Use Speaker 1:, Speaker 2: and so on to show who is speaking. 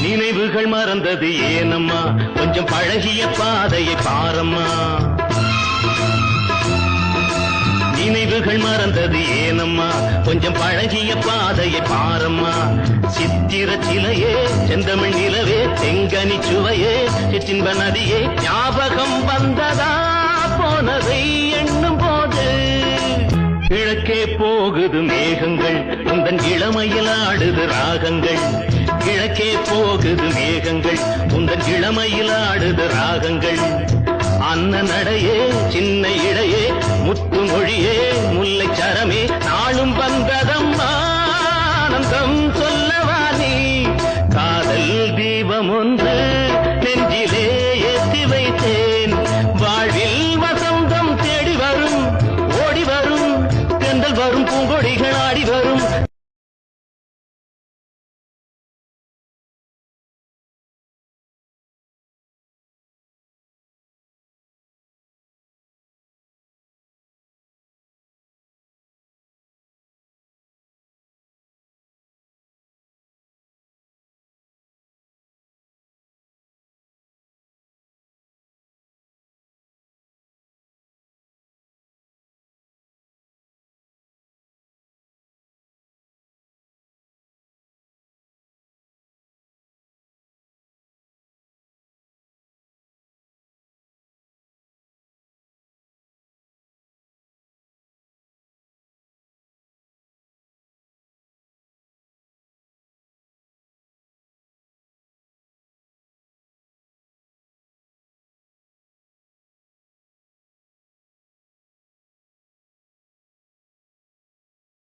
Speaker 1: நினைவுகள் மறந்தது ஏனம்மா கொஞ்சம் பழகிய பாதையை பாரம்மா நினைவுகள் மறந்தது ஏனம்மா கொஞ்சம் பழகிய பாதையை பாரம்மா சித்திர சிலையே செந்தமிழ் நிலவே செங்கனி சுவையே சிற்றின்ப நதியே ஞாபகம் வந்ததா போனதை எண்ணும் போது கிழக்கே போகுது மேகங்கள் உந்தன் இளமையில் ஆடுது ராகங்கள் கிழக்கே போகுது மேகங்கள் உந்தன் இளமையில் ஆடுது ராகங்கள் அன்ன நடையே சின்ன இடையே முத்து மொழியே முல்லை சரமே நாளும் வந்ததம் ஆனந்தம் சொல்லவா நீ காதல் தீபம் ஒன்று